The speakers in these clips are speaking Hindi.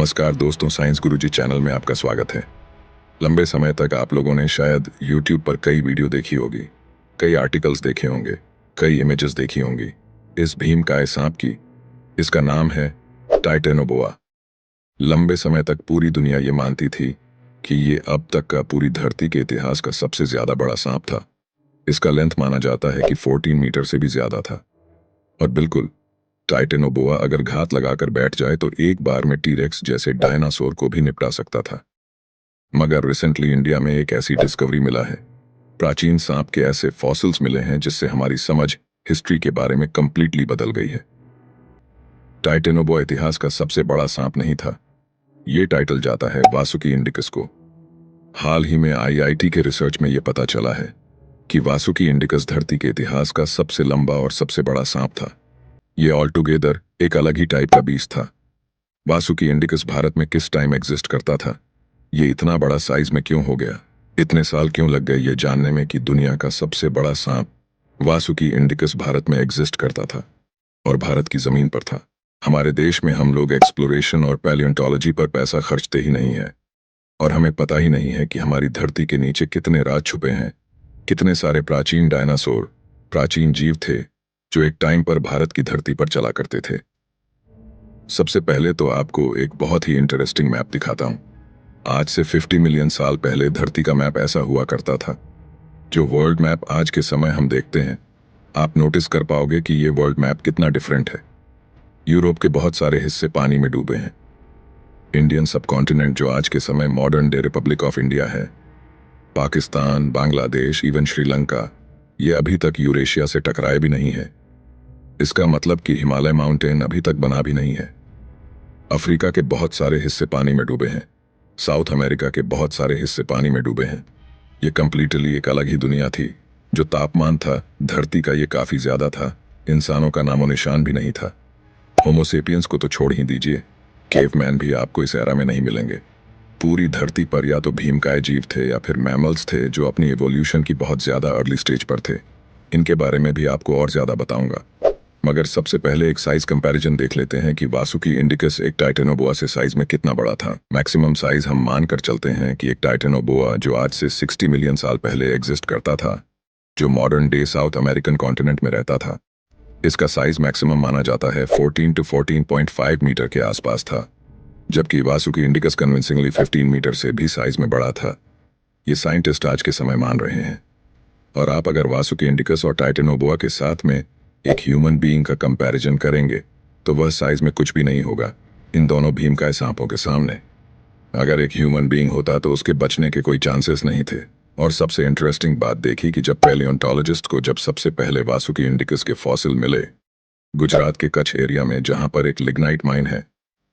नमस्कार दोस्तों, साइंस गुरुजी चैनल में आपका स्वागत है। लंबे समय तक आप लोगों ने शायद YouTube पर कई वीडियो देखी होगी, कई आर्टिकल्स देखे होंगे, कई इमेजेस देखी होंगी इस भीमकाय सांप की। इसका नाम है टाइटेनोबोआ। लंबे समय तक पूरी दुनिया ये मानती थी कि ये अब तक का पूरी धरती के इतिहास का सबसे ज्यादा बड़ा सांप था। इसका लेंथ माना जाता है कि 14 मीटर से भी ज्यादा था। और बिल्कुल, टाइटेनोबोआ अगर घात लगाकर बैठ जाए तो एक बार में टीरेक्स जैसे डायनासोर को भी निपटा सकता था। मगर रिसेंटली इंडिया में एक ऐसी डिस्कवरी मिला है, प्राचीन सांप के ऐसे फॉसिल्स मिले हैं जिससे हमारी समझ हिस्ट्री के बारे में कंप्लीटली बदल गई है। टाइटेनोबोआ इतिहास का सबसे बड़ा सांप नहीं था, ये टाइटल जाता है वासुकी इंडिकस को। हाल ही में आईआईटी के रिसर्च में यह पता चला है कि वासुकी इंडिकस धरती के इतिहास का सबसे लंबा और सबसे बड़ा सांप था। ये ऑल टुगेदर एक अलग ही टाइप का बीस्ट था। वासुकी इंडिकस भारत में किस टाइम एग्जिस्ट करता था, ये इतना बड़ा साइज में क्यों हो गया, इतने साल क्यों लग गए ये जानने में कि दुनिया का सबसे बड़ा सांप वासुकी इंडिकस भारत में एग्जिस्ट करता था और भारत की जमीन पर था। हमारे देश में हम लोग एक्सप्लोरेशन और पैलियोंटोलॉजी पर पैसा खर्चते ही नहीं है और हमें पता ही नहीं है कि हमारी धरती के नीचे कितने राज छुपे हैं, कितने सारे प्राचीन डायनासोर, प्राचीन जीव थे जो एक टाइम पर भारत की धरती पर चला करते थे। सबसे पहले तो आपको एक बहुत ही इंटरेस्टिंग मैप दिखाता हूं। आज से 50 मिलियन साल पहले धरती का मैप ऐसा हुआ करता था। जो वर्ल्ड मैप आज के समय हम देखते हैं, आप नोटिस कर पाओगे कि ये वर्ल्ड मैप कितना डिफरेंट है। यूरोप के बहुत सारे हिस्से पानी में डूबे हैं। इंडियन सबकॉन्टिनेंट जो आज के समय modern day Republic of India है, पाकिस्तान, बांग्लादेश, इवन श्रीलंका, ये अभी तक यूरेशिया से टकराए भी नहीं है। इसका मतलब कि हिमालय माउंटेन अभी तक बना भी नहीं है। अफ्रीका के बहुत सारे हिस्से पानी में डूबे हैं। साउथ अमेरिका के बहुत सारे हिस्से पानी में डूबे हैं। ये कंप्लीटली एक अलग ही दुनिया थी। जो तापमान था धरती का, ये काफी ज्यादा था। इंसानों का नामो निशान भी नहीं था। होमोसेपियंस को तो छोड़ ही दीजिए, केवमैन भी आपको इस एरा में नहीं मिलेंगे। पूरी धरती पर या तो भीमकाय जीव थे या फिर मैमल्स थे जो अपनी एवोल्यूशन की बहुत ज्यादा अर्ली स्टेज पर थे। इनके बारे में भी आपको और ज्यादा बताऊंगा, मगर सबसे पहले एक साइज कंपैरिजन देख लेते हैं कि वासुकी इंडिकस एक टाइटेनोबोआ से साइज में कितना बड़ा था। मैक्सिमम साइज हम मानकर चलते हैं कि एक टाइटेनोबोआ जो आज से 60 मिलियन साल पहले एग्जिस्ट करता था, जो modern day south American continent में रहता था, इसका साइज मैक्सिमम माना जाता है 14 to 14.5 मीटर के आसपास था, जबकि वासुकी इंडिकस कन्विंसिंगली 15 मीटर से भी साइज में बड़ा था। ये साइंटिस्ट आज के समय मान रहे हैं। और आप अगर वासुकी इंडिकस और टाइटेनोबोआ के साथ में एक ह्यूमन बीइंग का कंपैरिजन करेंगे तो वह साइज में कुछ भी नहीं होगा इन दोनों भीमकाय सांपों के सामने। अगर एक ह्यूमन बीइंग होता तो उसके बचने के कोई चांसेस नहीं थे। और सबसे इंटरेस्टिंग बात देखी कि जब पैलियोंटोलॉजिस्ट को जब सबसे पहले वासुकी इंडिकस के फॉसिल मिले गुजरात के कच्छ एरिया में, जहां पर एक लिग्नाइट माइन है,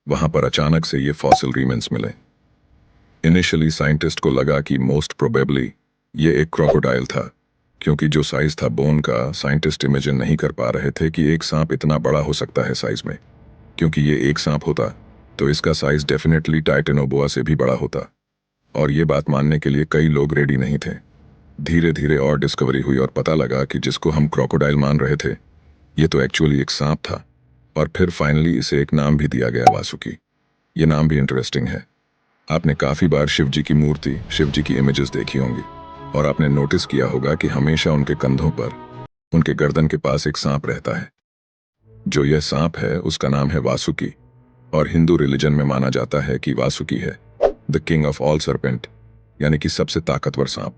वहां पर अचानक से ये फॉसिल रीमेंस मिले। इनिशियली साइंटिस्ट को लगा कि मोस्ट प्रोबेबली ये एक क्रोकोडाइल था, क्योंकि जो साइज था बोन का, साइंटिस्ट इमेजिन नहीं कर पा रहे थे कि एक सांप इतना बड़ा हो सकता है साइज में। क्योंकि ये एक सांप होता तो इसका साइज डेफिनेटली टाइटेनोबोआ से भी बड़ा होता, और ये बात मानने के लिए कई लोग रेडी नहीं थे। धीरे धीरे और डिस्कवरी हुई और पता लगा कि जिसको हम क्रोकोडाइल मान रहे थे, ये तो एक्चुअली एक सांप था। और फिर फाइनली इसे एक नाम भी दिया गया, वासुकी। ये नाम भी इंटरेस्टिंग है। आपने काफी बार शिव जी की मूर्ति, शिव जी की इमेजेस देखी होंगी, और आपने नोटिस किया होगा कि हमेशा उनके कंधों पर, उनके गर्दन के पास एक सांप रहता है। जो यह सांप है उसका नाम है वासुकी, और हिंदू रिलीजन में माना जाता है कि वासुकी है the king of all serpent, यानी कि सबसे ताकतवर सांप।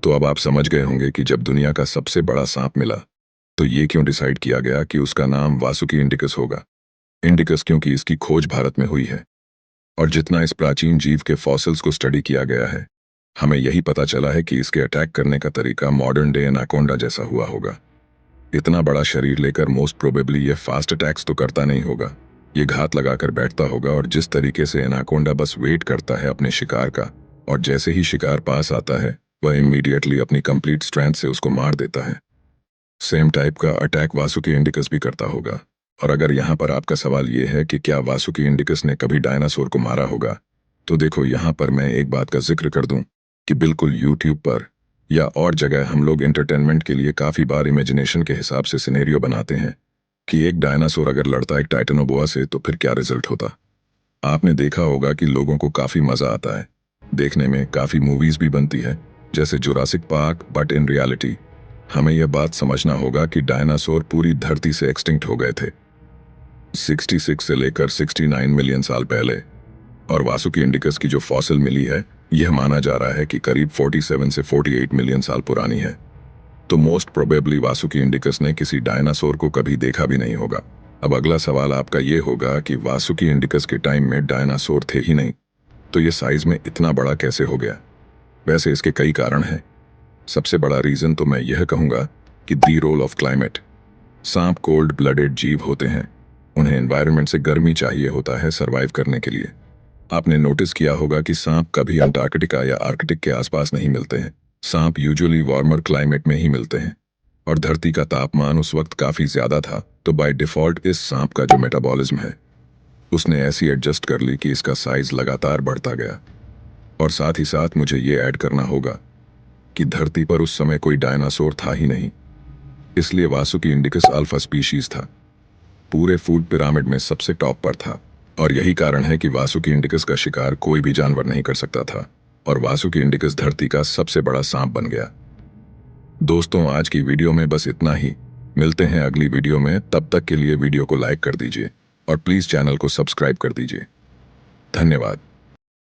तो अब आप समझ गए होंगे कि जब दुनिया का सबसे बड़ा सांप मिला तो ये क्यों डिसाइड किया गया कि उसका नाम वासुकी इंडिकस होगा। इंडिकस क्योंकि इसकी खोज भारत में हुई है। और जितना इस प्राचीन जीव के फॉसिल्स को स्टडी किया गया है, हमें यही पता चला है कि इसके अटैक करने का तरीका मॉडर्न डे एनाकोंडा जैसा हुआ होगा। इतना बड़ा शरीर लेकर मोस्ट प्रोबेबली ये फास्ट अटैक्स तो करता नहीं होगा, ये घात लगाकर बैठता होगा। और जिस तरीके से एनाकोंडा बस वेट करता है अपने शिकार का, और जैसे ही शिकार पास आता है वह इमीडिएटली अपनी कंप्लीट स्ट्रेंथ से उसको मार देता है। सेम टाइप का अटैक वासुकी इंडिकस भी करता होगा। और अगर यहाँ पर आपका सवाल ये है कि क्या वासुकी इंडिकस ने कभी डायनासोर को मारा होगा, तो देखो यहाँ पर मैं एक बात का जिक्र कर दूं कि बिल्कुल यूट्यूब पर या और जगह हम लोग एंटरटेनमेंट के लिए काफी बार इमेजिनेशन के हिसाब से सिनेरियो बनाते हैं कि एक डायनासोर अगर लड़ता एक टाइटेनोबोआ से तो फिर क्या रिजल्ट होता। आपने देखा होगा कि लोगों को काफी मजा आता है देखने में, काफी मूवीज भी बनती है जैसे Jurassic park, but in reality हमें यह बात समझना होगा कि डायनासोर पूरी धरती से एक्सटिंक्ट हो गए थे 66 से लेकर 69 मिलियन साल पहले। और वासुकी इंडिकस की जो फॉसिल मिली है, यह माना जा रहा है कि करीब 47 से 48 मिलियन साल पुरानी है। तो मोस्ट प्रोबेबली वासुकी इंडिकस ने किसी डायनासोर को कभी देखा भी नहीं होगा। अब अगला सवाल आपका ये होगा कि वासुकी इंडिकस के टाइम में डायनासोर थे ही नहीं, तो ये साइज में इतना बड़ा कैसे हो गया? वैसे इसके कई कारण हैं। सबसे बड़ा रीजन तो मैं यह कहूंगा कि दी रोल ऑफ क्लाइमेट। सांप कोल्ड ब्लडेड जीव होते हैं, उन्हें एनवायरनमेंट से गर्मी चाहिए होता है सरवाइव करने के लिए। आपने नोटिस किया होगा कि सांप कभी अंटार्कटिका या आर्कटिक के आसपास नहीं मिलते हैं। सांप यूजुअली वार्मर क्लाइमेट में ही मिलते हैं, और धरती का तापमान उस वक्त काफी ज्यादा था, तो बाय डिफॉल्ट इस सांप का जो मेटाबॉलिज्म है उसने ऐसी एडजस्ट कर ली कि इसका साइज लगातार बढ़ता गया। और साथ ही साथ मुझे ये ऐड करना होगा कि धरती पर उस समय कोई डायनासोर था ही नहीं, इसलिए वासुकी इंडिकस अल्फा स्पीशीज था, पूरे फूड पिरामिड में सबसे टॉप पर था। और यही कारण है कि वासुकी इंडिकस का शिकार कोई भी जानवर नहीं कर सकता था, और वासुकी इंडिकस धरती का सबसे बड़ा सांप बन गया। दोस्तों, आज की वीडियो में बस इतना ही। मिलते हैं अगली वीडियो में, तब तक के लिए वीडियो को लाइक कर दीजिए और प्लीज चैनल को सब्सक्राइब कर दीजिए। धन्यवाद।